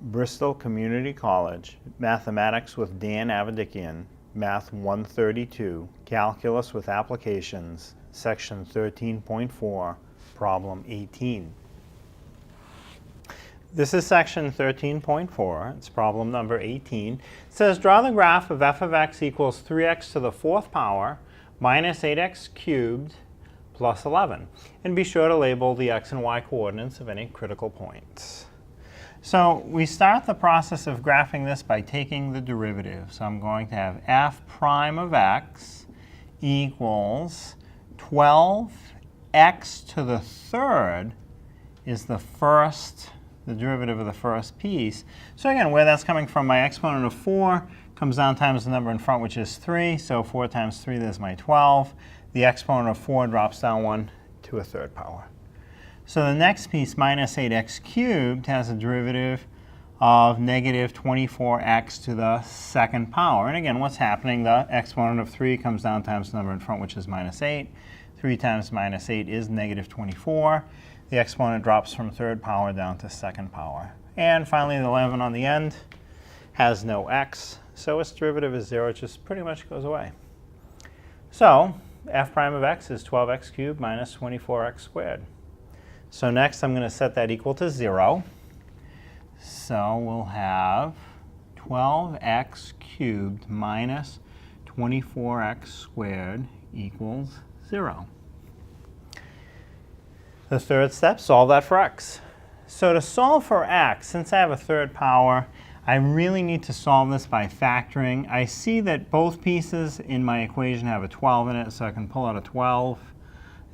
Bristol Community College, Mathematics with Dan Avedikian, Math 132, Calculus with Applications, Section 13.4, Problem 18. This is section 13.4. It's problem number 18. It says, draw the graph of f of x equals 3x to the fourth power minus 8x cubed plus 11. And be sure to label the x and y coordinates of any critical points. So we start the process of graphing this by taking the derivative. So I'm going to have f prime of x equals 12x to the third is the derivative of the first piece. So again, where that's coming from, my exponent of 4 comes down times the number in front, which is 3. So 4 times 3, there's my 12. The exponent of 4 drops down 1 to a third power. So the next piece, minus 8x cubed, has a derivative of negative 24x to the second power. And again, what's happening? The exponent of 3 comes down times the number in front, which is minus 8. 3 times minus 8 is negative 24. The exponent drops from third power down to second power. And finally, the 11 on the end has no x, so its derivative is 0. It just pretty much goes away. So f prime of x is 12x cubed minus 24x squared. So next, I'm going to set that equal to 0. So we'll have 12x cubed minus 24x squared equals 0. The third step, solve that for x. So to solve for x, since I have a third power, I really need to solve this by factoring. I see that both pieces in my equation have a 12 in it, so I can pull out a 12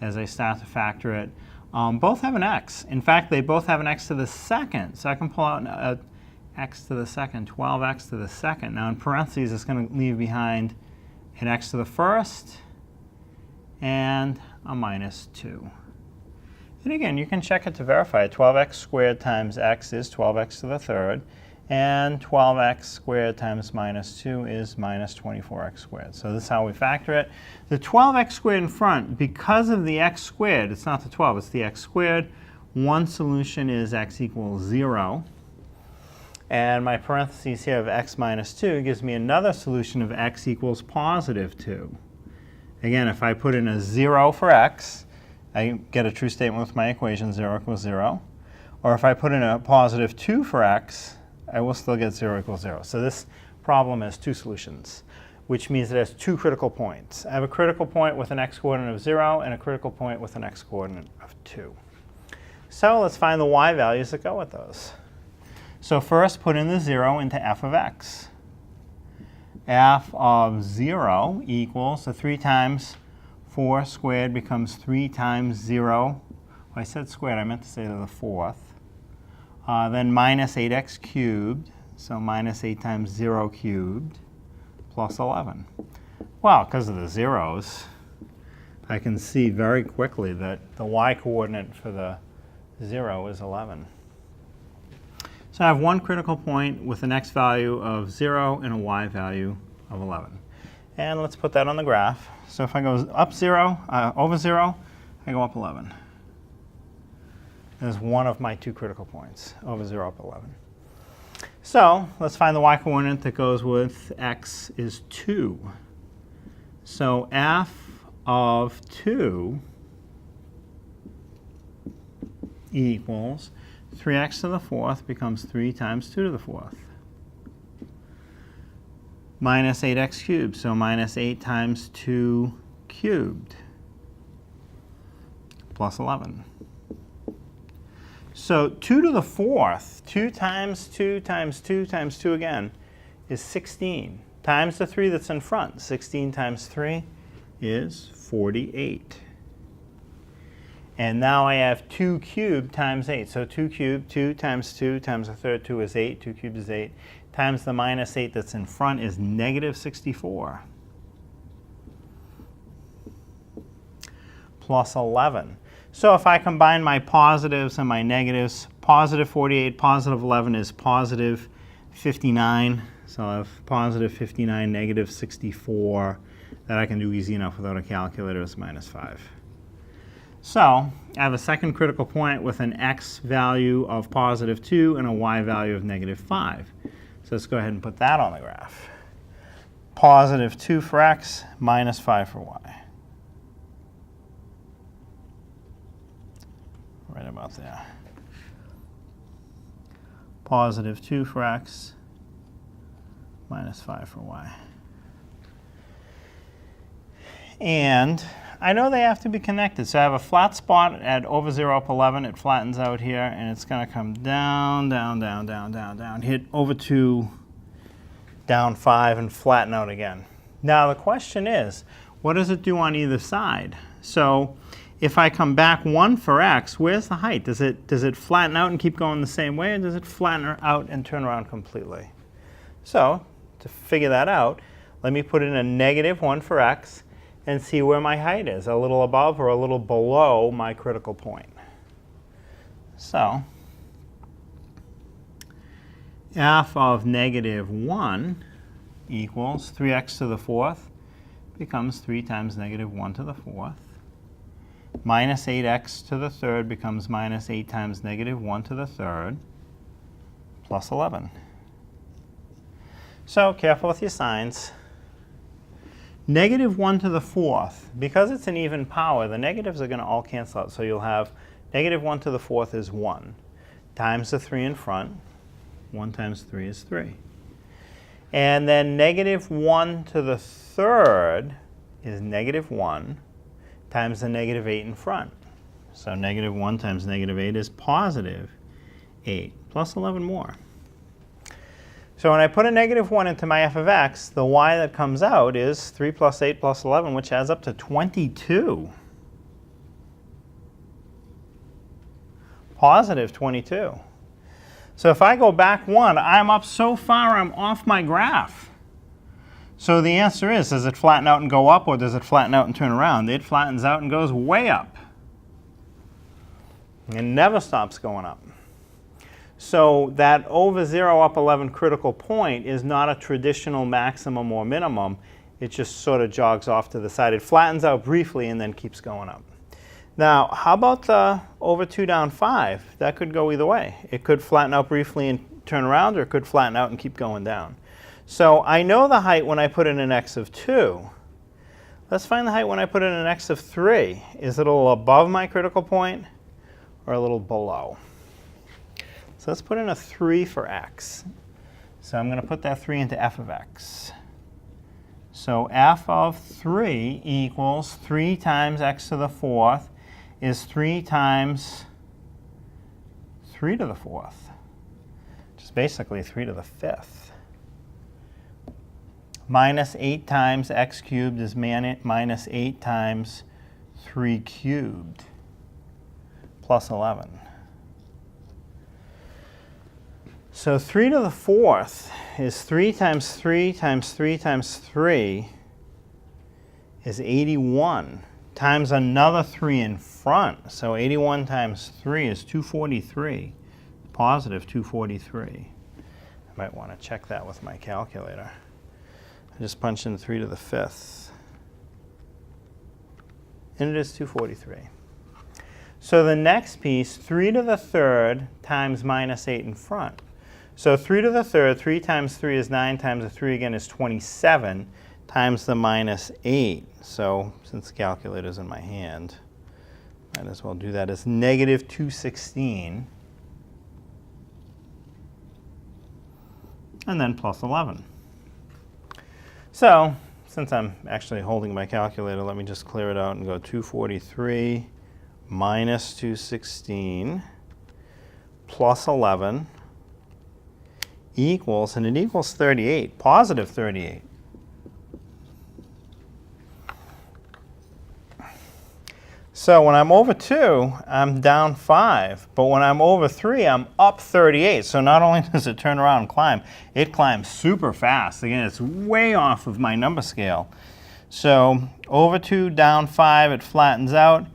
as I start to factor it. Both have an x. In fact, they both have an x to the second, so I can pull out an x to the second, 12x to the second. Now in parentheses, it's going to leave behind an x to the first and a minus 2. And again, you can check it to verify it. 12x squared times x is 12x to the third, and 12x squared times minus 2 is minus 24x squared. So this is how we factor it. The 12x squared in front, because of the x squared, it's not the 12, it's the x squared. One solution is x equals 0. And my parentheses here of x minus 2 gives me another solution of x equals positive 2. Again, if I put in a 0 for x, I get a true statement with my equation, 0 equals 0. Or if I put in a positive 2 for x, I will still get 0 equals 0. So this problem has two solutions, which means it has two critical points. I have a critical point with an x coordinate of 0 and a critical point with an x coordinate of 2. So let's find the y values that go with those. So first, put in the 0 into f of x. F of 0 equals, so 3 times 4 squared becomes 3 times 0. Well, I said squared, I meant to say to the fourth. Then minus 8x cubed, so minus 8 times 0 cubed, plus 11. Well, because of the zeros, I can see very quickly that the y coordinate for the 0 is 11. So I have one critical point with an x value of 0 and a y value of 11. And let's put that on the graph. So if I go up 0, over 0, I go up 11. There's one of my two critical points, over 0, up 11. So let's find the y coordinate that goes with x is 2. So f of 2 equals 3x to the fourth becomes 3 times 2 to the fourth. Minus 8x cubed, so minus 8 times 2 cubed, plus 11. So 2 to the fourth, 2 times 2 times 2 times 2 again, is 16, times the 3 that's in front. 16 times 3 is 48. And now I have 2 cubed times 8. So 2 cubed, 2 times the third 2 is 8. 2 cubed is 8. Times the minus 8 that's in front is negative 64. Plus 11. So if I combine my positives and my negatives, positive 48, positive 11 is positive 59. So I have positive 59, negative 64. That I can do easy enough without a calculator is minus 5. So I have a second critical point with an x value of positive 2 and a y value of negative 5. So let's go ahead and put that on the graph. Positive 2 for x, minus 5 for y. Right about there. Positive 2 for x, minus 5 for y. And I know they have to be connected. So I have a flat spot at over 0 up 11. It flattens out here, and it's going to come down, down, down, down, down, down, hit over 2, down 5, and flatten out again. Now the question is, what does it do on either side? So if I come back 1 for x, where's the height? Does it flatten out and keep going the same way, or does it flatten out and turn around completely? So to figure that out, let me put in a negative 1 for x and see where my height is, a little above or a little below my critical point. So f of negative 1 equals 3x to the 4th becomes 3 times negative 1 to the 4th. Minus 8x to the 3rd becomes minus 8 times negative 1 to the 3rd, plus 11. So careful with your signs. Negative 1 to the 4th, because it's an even power, the negatives are going to all cancel out. So you'll have negative 1 to the 4th is 1, times the 3 in front. 1 times 3 is 3. And then negative 1 to the 3rd is negative 1 times the negative 8 in front. So negative 1 times negative 8 is positive 8, plus 11 more. So when I put a negative 1 into my f of x, the y that comes out is 3 plus 8 plus 11, which adds up to 22. Positive 22. So if I go back 1, I'm up so far I'm off my graph. So the answer is, does it flatten out and go up, or does it flatten out and turn around? It flattens out and goes way up. It never stops going up. So that over 0 up 11 critical point is not a traditional maximum or minimum. It just sort of jogs off to the side. It flattens out briefly and then keeps going up. Now, how about the over 2 down 5? That could go either way. It could flatten out briefly and turn around, or it could flatten out and keep going down. So I know the height when I put in an x of 2. Let's find the height when I put in an x of 3. Is it a little above my critical point or a little below? So let's put in a 3 for x. So I'm going to put that 3 into f of x. So f of 3 equals 3 times x to the 4th is 3 times 3 to the 4th, which is basically 3 to the 5th. Minus 8 times x cubed is minus 8 times 3 cubed, plus 11. So 3 to the 4th is 3 times 3 times 3 times 3 is 81 times another 3 in front. So 81 times 3 is 243, positive 243. I might want to check that with my calculator. I just punched in 3 to the 5th. And it is 243. So the next piece, 3 to the 3rd times minus 8 in front. So 3 to the 3rd, 3 times 3 is 9, times the 3 again is 27, times the minus 8. So since the calculator's in my hand, might as well do that as negative 216. And then plus 11. So since I'm actually holding my calculator, let me just clear it out and go 243 minus 216 plus 11 equals, and it equals 38, positive 38. So when I'm over 2, I'm down 5. But when I'm over 3, I'm up 38. So not only does it turn around and climb, it climbs super fast. Again, it's way off of my number scale. So over 2, down 5, it flattens out,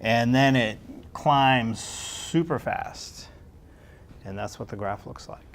and then it climbs super fast. And that's what the graph looks like.